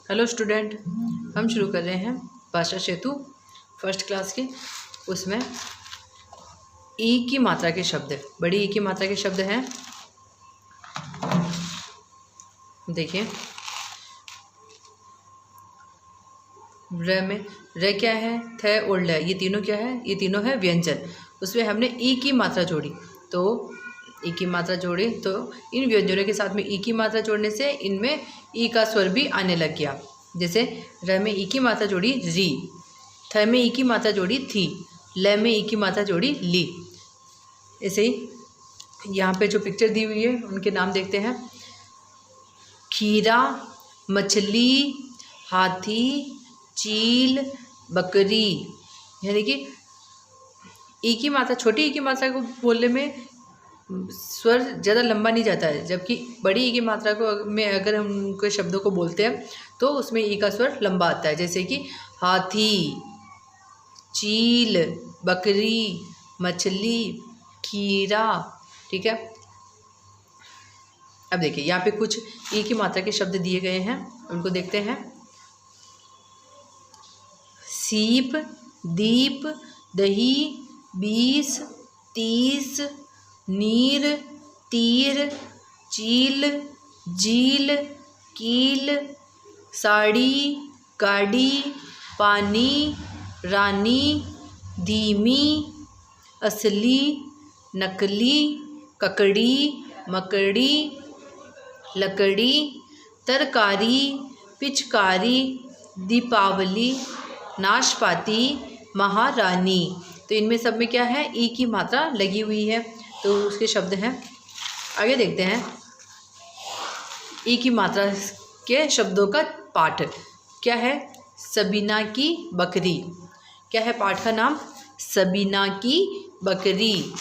Hello student, हम शुरू कर रहे हैं भाषा सेतु फर्स्ट क्लास के। उसमें ई की मात्रा के शब्द, बड़ी ई की मात्रा के शब्द हैं। देखिए, र में र क्या है, थ और ल, ये तीनों क्या है, ये तीनों है व्यंजन। उसमें हमने ई की मात्रा जोड़ी, तो ई की मात्रा जोड़ी तो इन व्यंजनों के साथ में ई की मात्रा जोड़ने से इनमें ई का स्वर भी आने लग गया। जैसे र में ई की मात्रा जोड़ी री, थ में ई की मात्रा जोड़ी थी, ल में ई की मात्रा जोड़ी ली। ऐसे ही यहाँ पे जो पिक्चर दी हुई है उनके नाम देखते हैं। खीरा, मछली, हाथी, चील, बकरी। यानी कि ई की मात्रा, छोटी ई की मात्रा को बोलने में स्वर ज़्यादा लंबा नहीं जाता है, जबकि बड़ी ई की मात्रा को में अगर हम उनके शब्दों को बोलते हैं तो उसमें ई का स्वर लंबा आता है। जैसे कि हाथी, चील, बकरी, मछली, खीरा। ठीक है, अब देखिए यहाँ पे कुछ ई की मात्रा के शब्द दिए गए हैं, उनको देखते हैं। सीप, दीप, दही, 20, 30, नीर, तीर, चील, झील, कील, साड़ी, गाड़ी, पानी, रानी, धीमी, असली, नकली, ककड़ी, मकड़ी, लकड़ी, तरकारी, पिचकारी, दीपावली, नाशपाती, महारानी। तो इनमें सब में क्या है, ई की मात्रा लगी हुई है, तो उसके शब्द हैं। आगे देखते हैं ई की मात्रा के शब्दों का पाठ क्या है। सबीना की बकरी। क्या है पाठ का नाम? सबीना की बकरी।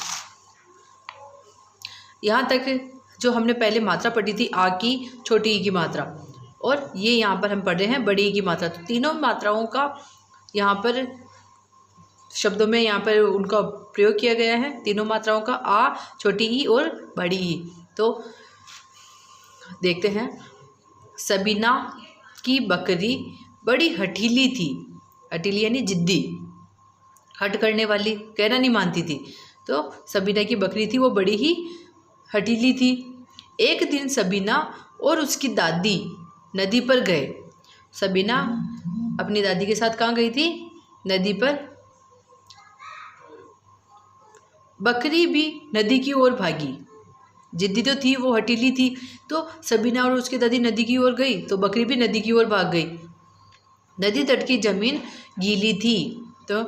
यहाँ तक जो हमने पहले मात्रा पढ़ी थी आ की, छोटी ई की मात्रा, और ये यहाँ पर हम पढ़ रहे हैं बड़ी ई की मात्रा। तो तीनों मात्राओं का यहाँ पर शब्दों में यहाँ पर उनका प्रयोग किया गया है, तीनों मात्राओं का, आ, छोटी ई और बड़ी ई। तो देखते हैं। सबीना की बकरी बड़ी हठीली थी। हठीली यानी जिद्दी, हट करने वाली, कहना नहीं मानती थी। तो सबीना की बकरी थी, वो बड़ी ही हठीली थी। एक दिन सबीना और उसकी दादी नदी पर गए। सबीना अपनी दादी के साथ कहाँ गई थी? नदी पर। बकरी भी नदी की ओर भागी। जिद्दी तो थी, वो हठीली थी, तो सबीना और उसकी दादी नदी की ओर गई, तो बकरी भी नदी की ओर भाग गई। नदी तट की जमीन गीली थी। तो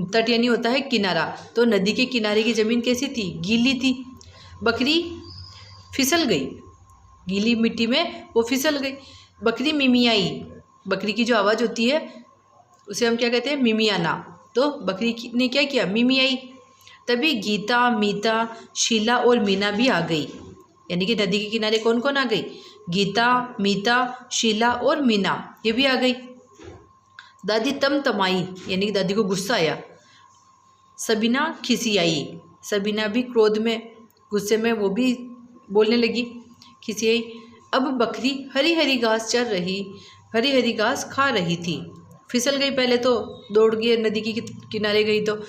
तट यानी होता है किनारा, तो नदी के किनारे की जमीन कैसी थी? गीली थी। बकरी फिसल गई, गीली मिट्टी में वो फिसल गई। बकरी मिमियाई। बकरी की जो आवाज़ होती है उसे हम क्या कहते हैं? मिमियाना। तो बकरी ने क्या किया? मिमियाई। तभी गीता, मीता, शीला और मीना भी आ गई। यानी कि नदी के किनारे कौन कौन आ गई? गीता, मीता, शीला और मीना, ये भी आ गई। दादी तमतमाई, यानी कि दादी को गुस्सा आया। सबीना खिसियाई। सबीना भी क्रोध में, गुस्से में वो भी बोलने लगी, खिसियाई। अब बकरी हरी हरी घास चर रही, हरी हरी घास खा रही थी। फिसल गई पहले तो, दौड़ गई नदी के किनारे गई तो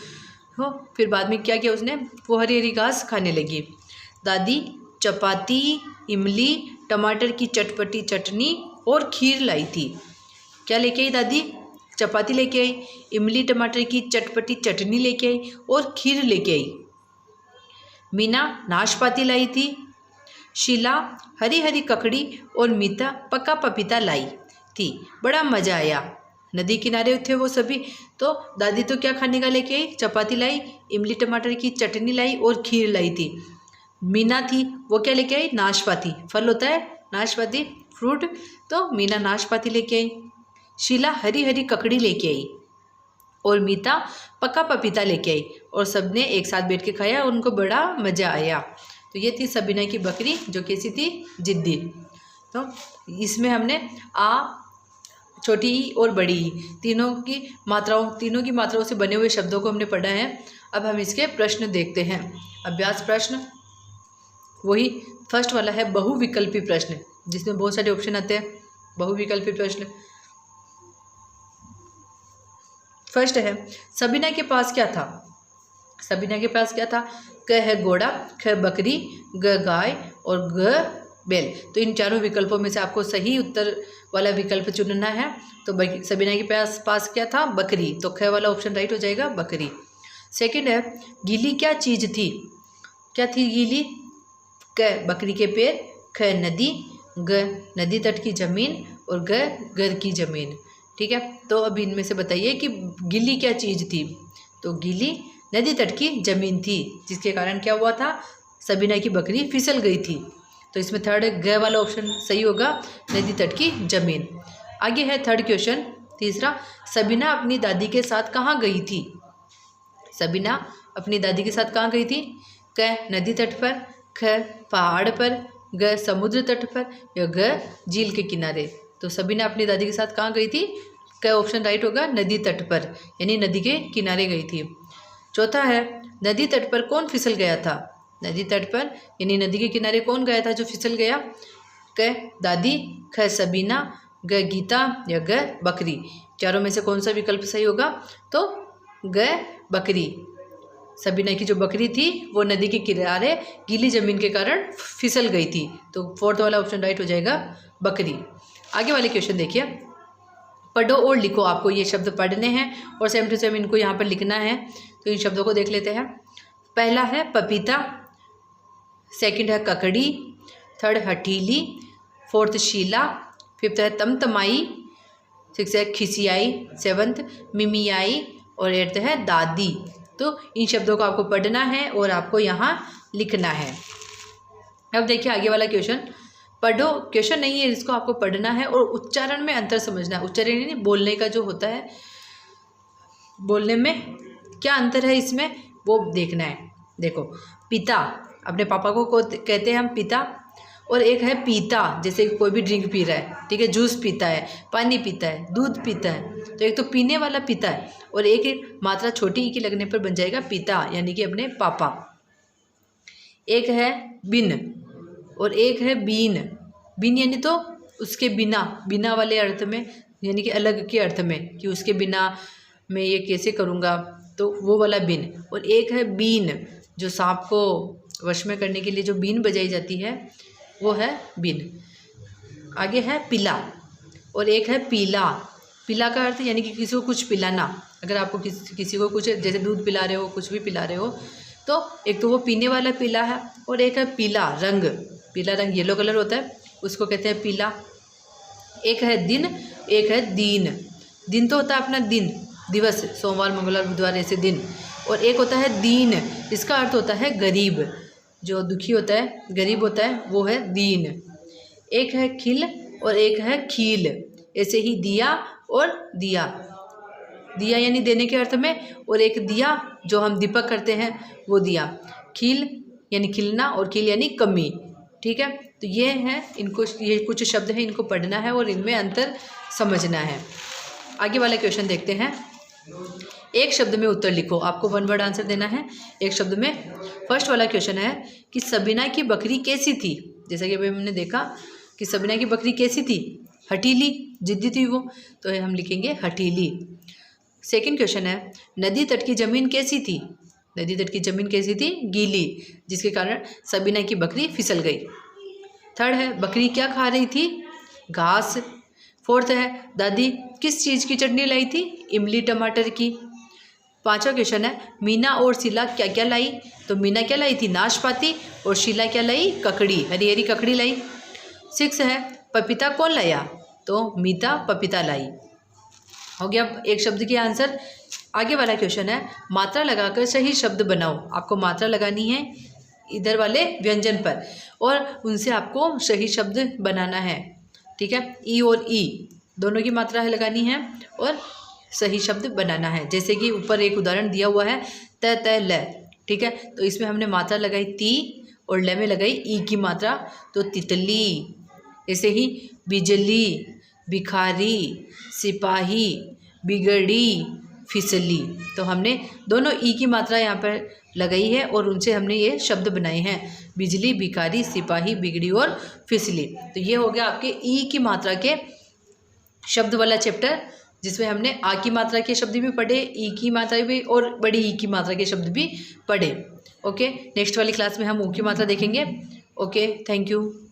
हो, फिर बाद में क्या किया उसने? वो हरी हरी घास खाने लगी। दादी चपाती, इमली, टमाटर की चटपटी चटनी और खीर लाई थी। क्या लेके आई दादी? चपाती लेके आई, इमली टमाटर की चटपटी चटनी लेके आई और खीर लेके आई। मीना नाशपाती लाई थी। शीला हरी हरी ककड़ी और मीता पका पपीता लाई थी। बड़ा मज़ा आया। नदी किनारे थे वो सभी, तो दादी तो क्या खाने का लेके आई? चपाती लाई, इमली टमाटर की चटनी लाई और खीर लाई थी। मीना थी, वो क्या लेके आई? नाशपाती, फल होता है नाशपाती, फ्रूट, तो मीना नाशपाती लेके आई। शीला हरी हरी ककड़ी लेके आई और मीता पका पपीता लेके आई, और सबने एक साथ बैठ के खाया, उनको बड़ा मज़ा आया। तो ये थी सबीना की बकरी, जो कैसी थी? जिद्दी। तो इसमें हमने आ, छोटी ई और बड़ी ई, तीनों की मात्राओं से बने हुए शब्दों को हमने पढ़ा है। अब हम इसके प्रश्न देखते हैं। अभ्यास प्रश्न वही फर्स्ट वाला है, बहुविकल्पी प्रश्न, जिसमें बहुत सारे ऑप्शन आते हैं। बहुविकल्पी प्रश्न। फर्स्ट है, सबीना के पास क्या था? सबीना के पास क्या था? क है घोड़ा, ख बकरी, ग गाय और ग बैल। तो इन चारों विकल्पों में से आपको सही उत्तर वाला विकल्प चुनना है। तो सबीना के पास क्या था? बकरी। तो ख वाला ऑप्शन राइट हो जाएगा, बकरी। सेकंड है, गीली क्या चीज़ थी? क्या थी गीली? क बकरी के पैर, ख नदी, ग नदी तट की ज़मीन और ग घर की ज़मीन। ठीक है, तो अब इनमें से बताइए कि गीली क्या चीज़ थी? तो गीली नदी तट की ज़मीन थी, जिसके कारण क्या हुआ था? सबीना की बकरी फिसल गई थी। तो इसमें थर्ड ग वाला ऑप्शन सही होगा, नदी तट की ज़मीन। आगे है थर्ड क्वेश्चन, तीसरा, सबीना अपनी दादी के साथ कहाँ गई थी? सबीना अपनी दादी के साथ कहाँ गई थी? क नदी तट पर, ख पहाड़ पर, ग समुद्र तट पर या ग झील के किनारे। तो सबीना अपनी दादी के साथ कहाँ गई थी? क ऑप्शन राइट होगा, नदी तट पर, यानी नदी के किनारे गई थी। चौथा है, नदी तट पर कौन फिसल गया था? नदी तट पर यानी नदी के किनारे कौन गया था जो फिसल गया? क दादी, ख सबीना, ग गीता या ग बकरी। चारों में से कौन सा विकल्प सही होगा? तो ग बकरी। सबीना की जो बकरी थी वो नदी के किनारे गीली ज़मीन के कारण फिसल गई थी। तो फोर्थ वाला ऑप्शन राइट हो जाएगा, बकरी। आगे वाले क्वेश्चन देखिए, पढ़ो और लिखो। आपको ये शब्द पढ़ने हैं और सेम टू सेम इनको यहाँ पर लिखना है। तो इन शब्दों को देख लेते हैं। पहला है पपीता, सेकंड है ककड़ी, थर्ड हठीली, फोर्थ शीला, फिफ्थ है तमतमाई, सिक्स है खिसियाई, सेवंथ मिमियाई और एट्थ है दादी। तो इन शब्दों को आपको पढ़ना है और आपको यहाँ लिखना है। अब देखिए आगे वाला क्वेश्चन, पढ़ो, क्वेश्चन नहीं है, इसको आपको पढ़ना है और उच्चारण में अंतर समझना है। उच्चारण नहीं, बोलने का जो होता है, बोलने में क्या अंतर है इसमें वो देखना है। देखो, पिता, अपने पापा को कहते हैं हम पिता, और एक है पीता, जैसे कोई भी ड्रिंक पी रहा है, ठीक है, जूस पीता है, पानी पीता है, दूध पीता है। तो एक तो पीने वाला पिता है और एक मात्रा छोटी ई की लगने पर बन जाएगा पिता, यानी कि अपने पापा। एक है बिन और एक है बीन। बिन यानी तो उसके बिना, बिना वाले अर्थ में, यानी कि अलग के अर्थ में, कि उसके बिना मैं ये कैसे करूँगा, तो वो वाला बिन। और एक है बीन, जो सांप को वश में करने के लिए जो बीन बजाई जाती है वो है बीन। आगे है पिला और एक है पीला। पीला का अर्थ यानी कि किसी को कुछ पिलाना। अगर आपको किसी को कुछ, जैसे दूध पिला रहे हो, कुछ भी पिला रहे हो, तो एक तो वो पीने वाला पीला है और एक है पीला रंग। पीला रंग येलो कलर होता है, उसको कहते हैं पीला। एक है दिन, एक है दीन। दिन तो होता है अपना दिन, दिवस, सोमवार मंगलवार बुधवार ऐसे दिन। और एक होता है दीन, इसका अर्थ होता है गरीब, जो दुखी होता है, गरीब होता है, वो है दीन। एक है खिल और एक है खील, ऐसे ही दिया और दिया। दिया यानी देने के अर्थ में, और एक दिया जो हम दीपक करते हैं वो दिया। खील यानी खिलना और खील यानी कमी। ठीक है, तो ये है, इनको, ये कुछ शब्द हैं, इनको पढ़ना है और इनमें अंतर समझना है। आगे वाला क्वेश्चन देखते हैं। एक शब्द में उत्तर लिखो, आपको वन वर्ड आंसर देना है एक शब्द में। फर्स्ट वाला क्वेश्चन है कि सबीना की बकरी कैसी थी? जैसा कि अभी हमने देखा कि सबीना की बकरी कैसी थी? हठीली, जिद्दी थी वो, तो हम लिखेंगे हठीली। सेकंड क्वेश्चन है, नदी तट की ज़मीन कैसी थी? नदी तट की ज़मीन कैसी थी? गीली, जिसके कारण सबीना की बकरी फिसल गई। थर्ड है, बकरी क्या खा रही थी? घास। फोर्थ है, दादी किस चीज़ की चटनी लाई थी? इमली टमाटर की। पांचवा क्वेश्चन है, मीना और शीला क्या क्या लाई? तो मीना क्या लाई थी? नाशपाती, और शीला क्या लाई? ककड़ी, हरी हरी ककड़ी लाई। सिक्स है, पपीता कौन लाया? तो मीता पपीता लाई। हो गया एक शब्द की आंसर। आगे वाला क्वेश्चन है, मात्रा लगाकर सही शब्द बनाओ। आपको मात्रा लगानी है इधर वाले व्यंजन पर और उनसे आपको सही शब्द बनाना है। ठीक है, ई और ई दोनों की मात्रा है लगानी है और सही शब्द बनाना है। जैसे कि ऊपर एक उदाहरण दिया हुआ है, त त ल। ठीक है, तो इसमें हमने मात्रा लगाई ती और ल में लगाई ई की मात्रा, तो तितली। ऐसे ही बिजली, भिखारी, सिपाही, बिगड़ी, फिसली। तो हमने दोनों ई की मात्रा यहाँ पर लगाई है और उनसे हमने ये शब्द बनाए हैं, बिजली, भिखारी, सिपाही, बिगड़ी और फिसली। तो ये हो गया आपके ई की मात्रा के शब्द वाला चैप्टर, जिसमें हमने आ की मात्रा के शब्द भी पढ़े, ई की मात्रा भी और बड़ी ई की मात्रा के शब्द भी पढ़े। ओके, नेक्स्ट वाली क्लास में हम ऊ की मात्रा देखेंगे। Okay, thank you.